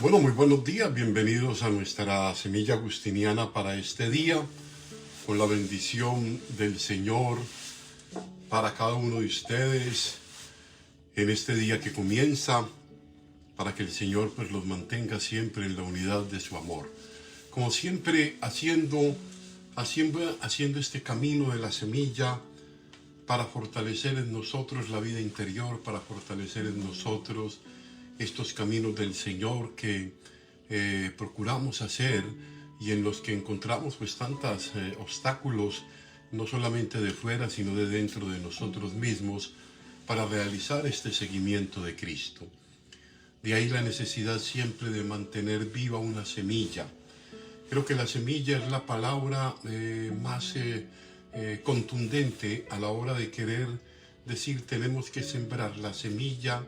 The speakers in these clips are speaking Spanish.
Bueno, muy buenos días, bienvenidos a nuestra semilla agustiniana para este día, con la bendición del Señor para cada uno de ustedes en este día que comienza, para que el Señor pues los mantenga siempre en la unidad de su amor. Como siempre, haciendo este camino de la semilla para fortalecer en nosotros la vida interior, para fortalecer en nosotros estos caminos del Señor que procuramos hacer y en los que encontramos pues tantos obstáculos, no solamente de fuera, sino de dentro de nosotros mismos, para realizar este seguimiento de Cristo. De ahí la necesidad siempre de mantener viva una semilla. Creo que la semilla es la palabra más contundente a la hora de querer decir tenemos que sembrar la semilla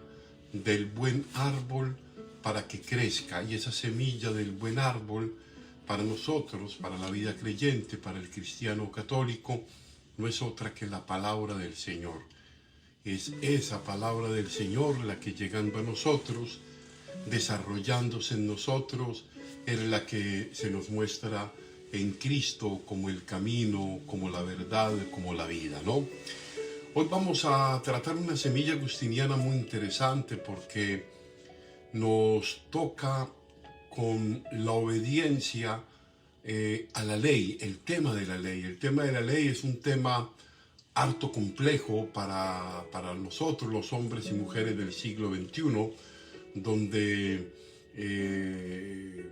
del buen árbol para que crezca, y esa semilla del buen árbol para nosotros, para la vida creyente, para el cristiano católico, no es otra que la palabra del Señor. Es esa palabra del Señor la que, llegando a nosotros, desarrollándose en nosotros, es la que se nos muestra en Cristo como el camino, como la verdad, como la vida, ¿no? Hoy vamos a tratar una semilla agustiniana muy interesante porque nos toca con la obediencia a la ley, el tema de la ley. El tema de la ley es un tema harto complejo para nosotros, los hombres y mujeres del siglo XXI, donde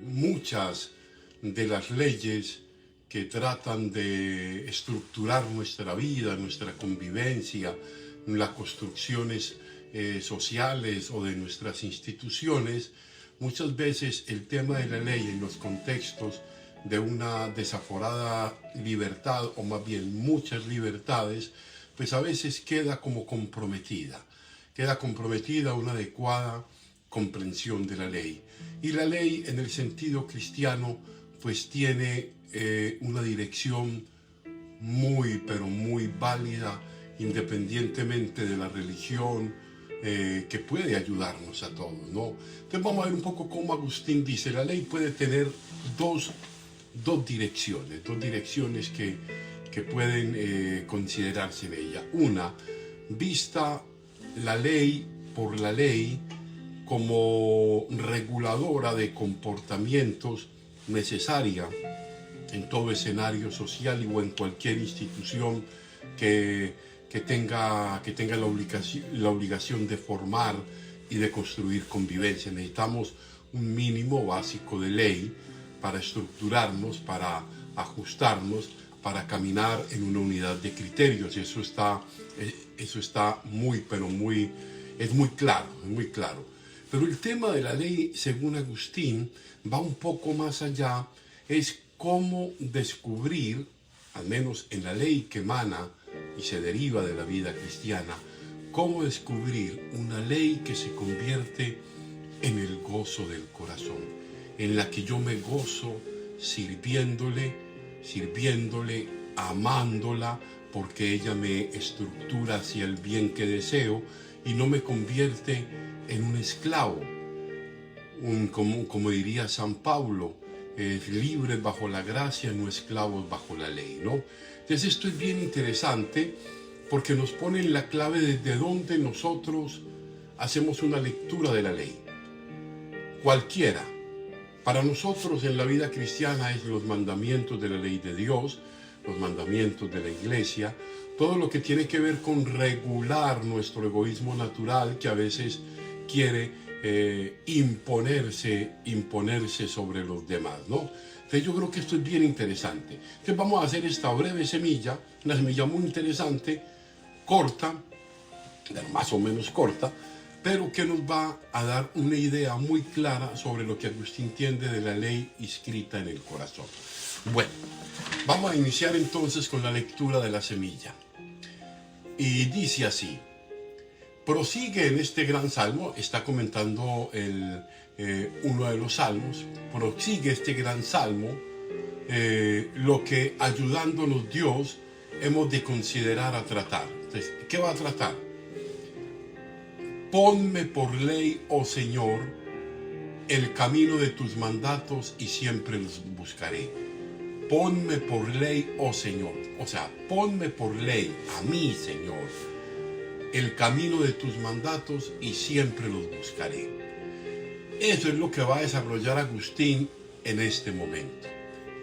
muchas de las leyes que tratan de estructurar nuestra vida, nuestra convivencia, las construcciones sociales o de nuestras instituciones, muchas veces el tema de la ley en los contextos de una desaforada libertad, o más bien muchas libertades, pues a veces queda como comprometida una adecuada comprensión de la ley. Y la ley en el sentido cristiano pues tiene una dirección muy, pero muy válida, independientemente de la religión, que puede ayudarnos a todos, ¿no? Entonces vamos a ver un poco cómo Agustín dice, la ley puede tener dos direcciones que pueden considerarse en ella. Una, vista la ley por la ley como reguladora de comportamientos necesaria en todo escenario social o en cualquier institución que tenga la obligación de formar y de construir convivencia. Necesitamos un mínimo básico de ley para estructurarnos, para ajustarnos, para caminar en una unidad de criterios. Y eso está muy, pero muy, es muy claro, es muy claro. Pero el tema de la ley, según Agustín, va un poco más allá, es cómo descubrir, al menos en la ley que emana y se deriva de la vida cristiana, cómo descubrir una ley que se convierte en el gozo del corazón, en la que yo me gozo sirviéndole, amándola, porque ella me estructura hacia el bien que deseo y no me convierte en un esclavo, como diría San Pablo, libres bajo la gracia, no esclavos bajo la ley, ¿no? Entonces esto es bien interesante porque nos pone en la clave desde donde nosotros hacemos una lectura de la ley. Cualquiera. Para nosotros en la vida cristiana es los mandamientos de la ley de Dios, los mandamientos de la iglesia, todo lo que tiene que ver con regular nuestro egoísmo natural que a veces quiere imponerse sobre los demás, ¿no? Entonces yo creo que esto es bien interesante. Entonces vamos a hacer esta breve semilla, una semilla muy interesante, corta, más o menos corta, pero que nos va a dar una idea muy clara sobre lo que Agustín entiende de la ley inscrita en el corazón. Bueno, vamos a iniciar entonces con la lectura de la semilla. Y dice así: prosigue en este gran salmo, está comentando uno de los salmos, prosigue este gran salmo, lo que ayudándonos Dios hemos de considerar a tratar. Entonces, ¿qué va a tratar? Ponme por ley, oh Señor, el camino de tus mandatos y siempre los buscaré. Ponme por ley, oh Señor, o sea, ponme por ley a mí, Señor, el camino de tus mandatos y siempre los buscaré. Eso es lo que va a desarrollar Agustín en este momento.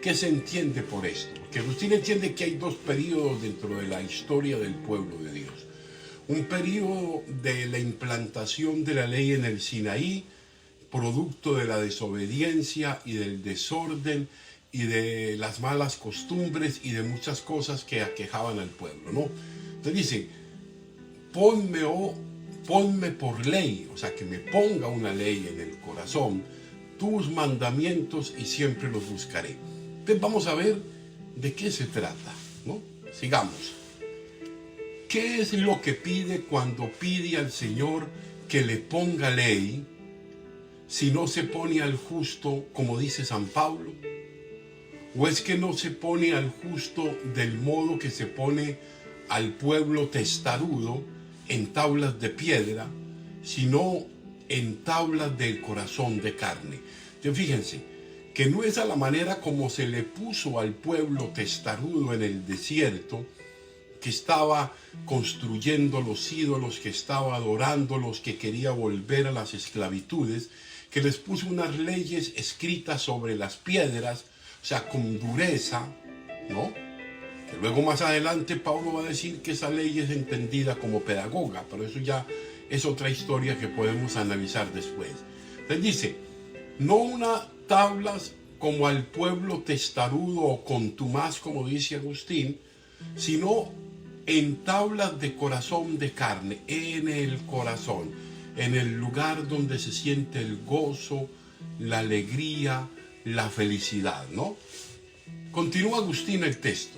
¿Qué se entiende por esto? Porque Agustín entiende que hay dos periodos dentro de la historia del pueblo de Dios. Un periodo de la implantación de la ley en el Sinaí, producto de la desobediencia y del desorden y de las malas costumbres y de muchas cosas que aquejaban al pueblo, ¿no? Entonces dice, ponme por ley, o sea, que me ponga una ley en el corazón, tus mandamientos y siempre los buscaré. Entonces vamos a ver de qué se trata, ¿no? Sigamos. ¿Qué es lo que pide cuando pide al Señor que le ponga ley si no se pone al justo, como dice San Pablo? ¿O es que no se pone al justo del modo que se pone al pueblo testarudo en tablas de piedra, sino en tablas del corazón de carne? Entonces fíjense, que no es a la manera como se le puso al pueblo testarudo en el desierto, que estaba construyendo los ídolos, que estaba adorándolos, que quería volver a las esclavitudes, que les puso unas leyes escritas sobre las piedras, o sea, con dureza, ¿no? Que luego más adelante Pablo va a decir que esa ley es entendida como pedagoga, pero eso ya es otra historia que podemos analizar después. Entonces dice, no unas tablas como al pueblo testarudo o contumaz, como dice Agustín, sino en tablas de corazón de carne, en el corazón, en el lugar donde se siente el gozo, la alegría, la felicidad, ¿no? Continúa Agustín el texto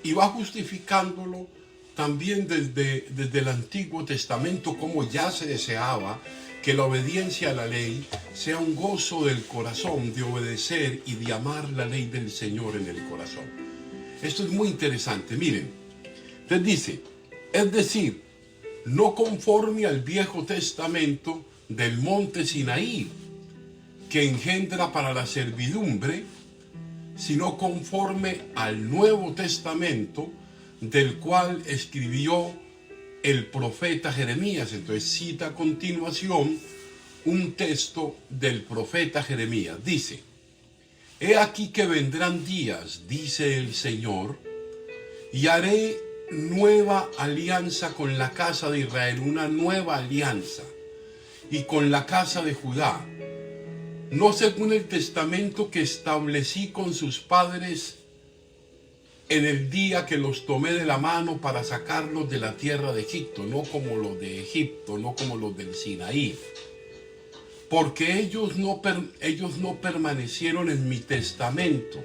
y va justificándolo también desde el Antiguo Testamento, como ya se deseaba que la obediencia a la ley sea un gozo del corazón de obedecer y de amar la ley del Señor en el corazón. Esto es muy interesante, miren. Entonces dice, es decir, no conforme al Viejo Testamento del monte Sinaí, que engendra para la servidumbre, sino conforme al Nuevo Testamento, del cual escribió el profeta Jeremías. Entonces cita a continuación un texto del profeta Jeremías. Dice, he aquí que vendrán días, dice el Señor, y haré nueva alianza con la casa de Israel, una nueva alianza, y con la casa de Judá, no según el testamento que establecí con sus padres en el día que los tomé de la mano para sacarlos de la tierra de Egipto, no como los de Egipto, no como los del Sinaí, porque ellos no permanecieron en mi testamento.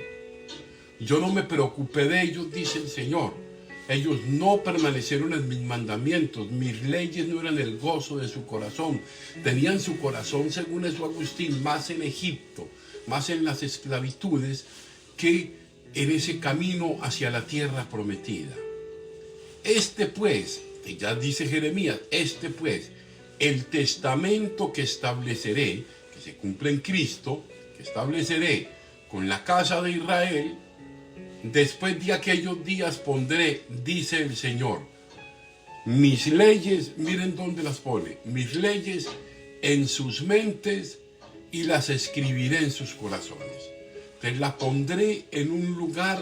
Yo no me preocupé de ellos, dice el Señor. Ellos no permanecieron en mis mandamientos, mis leyes no eran el gozo de su corazón. Tenían su corazón, según eso Agustín, más en Egipto, más en las esclavitudes, que en ese camino hacia la tierra prometida. Este pues, que ya dice Jeremías, este pues, el testamento que estableceré, que se cumple en Cristo, que estableceré con la casa de Israel, después de aquellos días pondré, dice el Señor, mis leyes, miren dónde las pone, mis leyes en sus mentes y las escribiré en sus corazones. Entonces las pondré en un lugar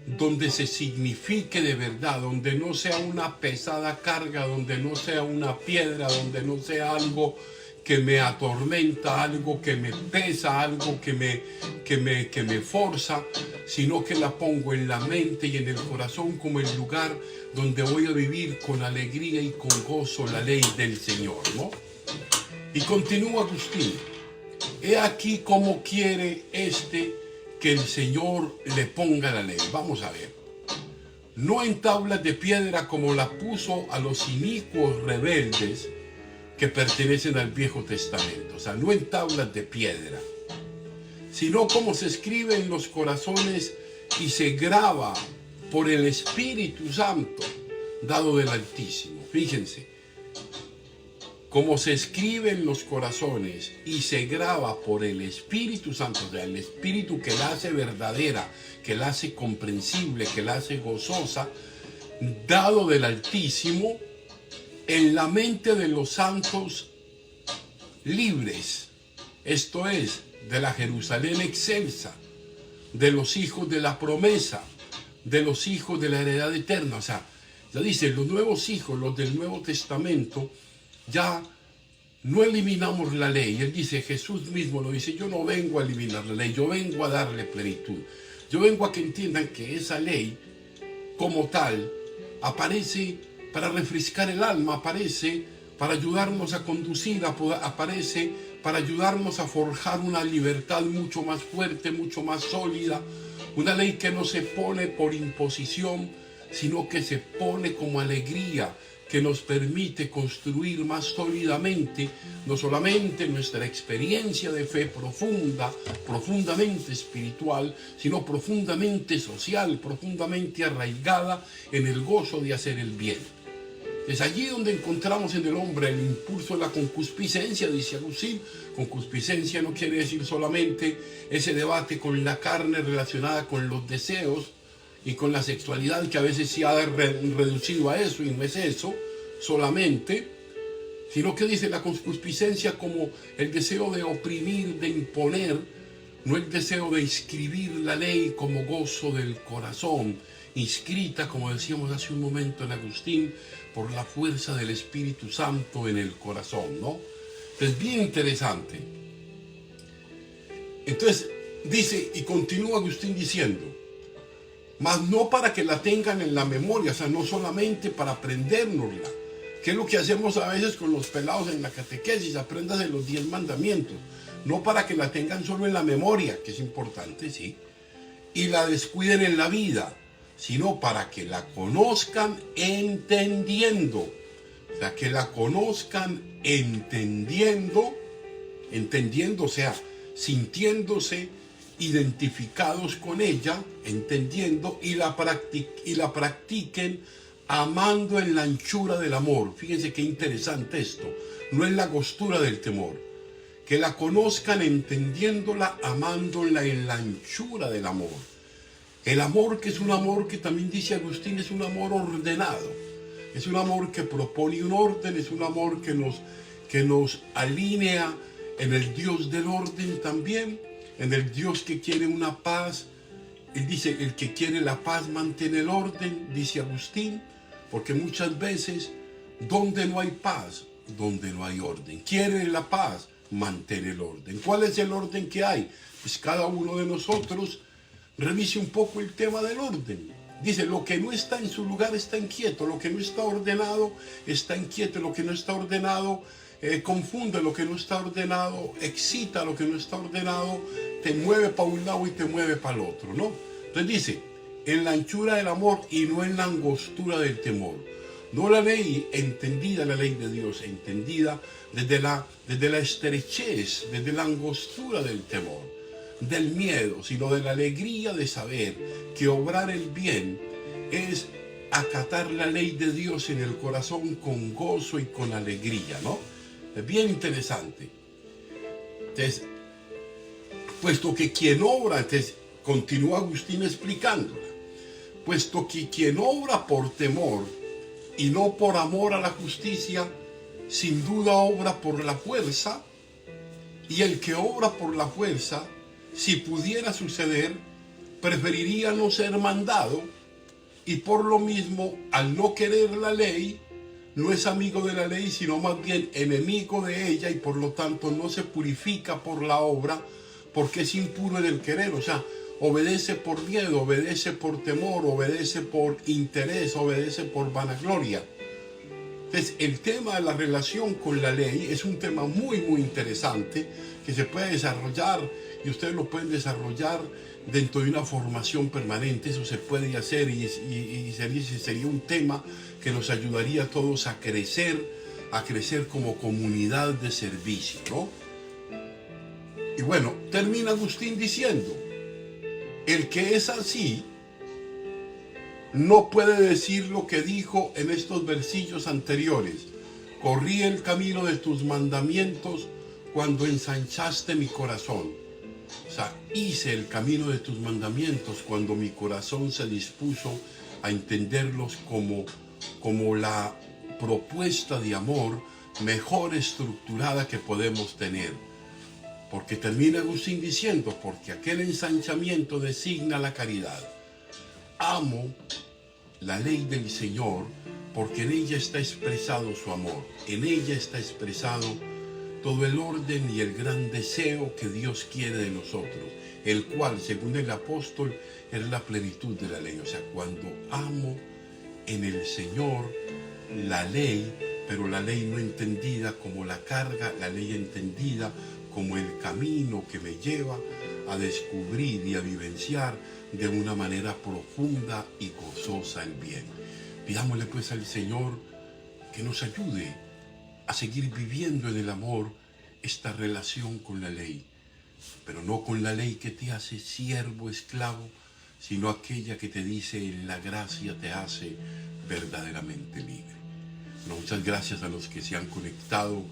donde se signifique de verdad, donde no sea una pesada carga, donde no sea una piedra, donde no sea algo que me atormenta, algo que me pesa, algo que me forza, sino que la pongo en la mente y en el corazón como el lugar donde voy a vivir con alegría y con gozo la ley del Señor, ¿no? Y continúa Agustín, he aquí cómo quiere que el Señor le ponga la ley. Vamos a ver. No en tablas de piedra como la puso a los inicuos rebeldes que pertenecen al Viejo Testamento, o sea, no en tablas de piedra, sino como se escribe en los corazones y se graba por el Espíritu Santo dado del Altísimo. Fíjense, como se escribe en los corazones y se graba por el Espíritu Santo, o sea, el Espíritu que la hace verdadera, que la hace comprensible, que la hace gozosa, dado del Altísimo, en la mente de los santos libres, esto es, de la Jerusalén excelsa, de los hijos de la promesa, de los hijos de la heredad eterna. O sea, ya dice, los nuevos hijos, los del Nuevo Testamento, ya no eliminamos la ley. Él dice, Jesús mismo lo dice, yo no vengo a eliminar la ley, yo vengo a darle plenitud. Yo vengo a que entiendan que esa ley, como tal, aparece para refrescar el alma, aparece para ayudarnos a conducir, aparece para ayudarnos a forjar una libertad mucho más fuerte, mucho más sólida. Una ley que no se pone por imposición, sino que se pone como alegría, que nos permite construir más sólidamente, no solamente nuestra experiencia de fe profunda, profundamente espiritual, sino profundamente social, profundamente arraigada en el gozo de hacer el bien. Es allí donde encontramos en el hombre el impulso de la concupiscencia, dice Agustín. Concupiscencia no quiere decir solamente ese debate con la carne relacionada con los deseos y con la sexualidad, que a veces se ha reducido a eso, y no es eso solamente, sino que dice la concupiscencia como el deseo de oprimir, de imponer, no el deseo de inscribir la ley como gozo del corazón, inscrita, como decíamos hace un momento en Agustín, por la fuerza del Espíritu Santo en el corazón, ¿no? Es bien interesante. Entonces dice, y continúa Agustín diciendo, mas no para que la tengan en la memoria, o sea, no solamente para aprendérnosla, que es lo que hacemos a veces con los pelados en la catequesis, aprendas de los 10 mandamientos, no para que la tengan solo en la memoria, que es importante, sí, y la descuiden en la vida, sino para que la conozcan entendiendo, o sea, que la conozcan entendiendo, o sea, sintiéndose identificados con ella, entendiendo, y la practiquen amando en la anchura del amor. Fíjense qué interesante esto, no en la angostura del temor, que la conozcan entendiéndola, amándola en la anchura del amor. El amor, que es un amor que también dice Agustín, es un amor ordenado, es un amor que propone un orden, es un amor que nos alinea en el Dios del orden también, en el Dios que quiere una paz. Él dice, el que quiere la paz mantiene el orden, dice Agustín, porque muchas veces donde no hay paz, donde no hay orden. Quiere la paz, mantén el orden. ¿Cuál es el orden que hay? Pues cada uno de nosotros revise un poco el tema del orden. Dice, lo que no está en su lugar está inquieto, lo que no está ordenado está inquieto, lo que no está ordenado confunde, lo que no está ordenado excita, lo que no está ordenado te mueve para un lado y te mueve para el otro, ¿no? Entonces dice, en la anchura del amor y no en la angostura del temor. No la ley entendida, la ley de Dios entendida desde la estrechez, desde la angostura del temor, del miedo, sino de la alegría de saber que obrar el bien es acatar la ley de Dios en el corazón con gozo y con alegría, ¿no? Es bien interesante. Entonces, puesto que quien obra, entonces continúa Agustín explicándola, puesto que quien obra por temor y no por amor a la justicia, sin duda obra por la fuerza, y el que obra por la fuerza, si pudiera suceder, preferiría no ser mandado, y por lo mismo, al no querer la ley, no es amigo de la ley, sino más bien enemigo de ella, y por lo tanto no se purifica por la obra, porque es impuro en el querer. O sea, obedece por miedo, obedece por temor, obedece por interés, obedece por vanagloria. Entonces, el tema de la relación con la ley es un tema muy, muy interesante, que se puede desarrollar, y ustedes lo pueden desarrollar dentro de una formación permanente. Eso se puede hacer, y sería un tema que nos ayudaría a todos a crecer como comunidad de servicio, ¿no? Y bueno, termina Agustín diciendo, el que es así no puede decir lo que dijo en estos versillos anteriores, Corrí el camino de tus mandamientos cuando ensanchaste mi corazón. O sea, hice el camino de tus mandamientos cuando mi corazón se dispuso a entenderlos como la propuesta de amor mejor estructurada que podemos tener. Porque termina Agustín diciendo, porque aquel ensanchamiento designa la caridad. Amo la ley del Señor porque en ella está expresado su amor. En ella está expresado todo el orden y el gran deseo que Dios quiere de nosotros, el cual, según el apóstol, es la plenitud de la ley. O sea, cuando amo en el Señor la ley, pero la ley no entendida como la carga, la ley entendida como el camino que me lleva a descubrir y a vivenciar de una manera profunda y gozosa el bien. Pidámosle pues al Señor que nos ayude a seguir viviendo en el amor esta relación con la ley, pero no con la ley que te hace siervo, esclavo, sino aquella que te dice en la gracia te hace verdaderamente libre. Bueno, muchas gracias a los que se han conectado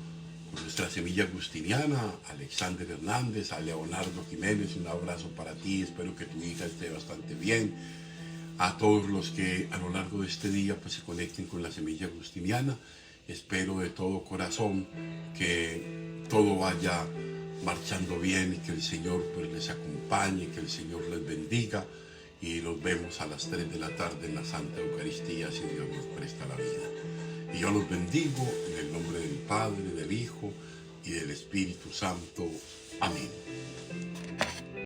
con nuestra semilla agustiniana, a Alexander Hernández, a Leonardo Jiménez, un abrazo para ti, espero que tu hija esté bastante bien. A todos los que a lo largo de este día pues se conecten con la semilla agustiniana, espero de todo corazón que todo vaya marchando bien y que el Señor pues les acompañe, que el Señor les bendiga, y nos vemos a las 3 de la tarde en la Santa Eucaristía si Dios nos presta la vida. Y yo los bendigo en el nombre del Padre, del Hijo y del Espíritu Santo. Amén.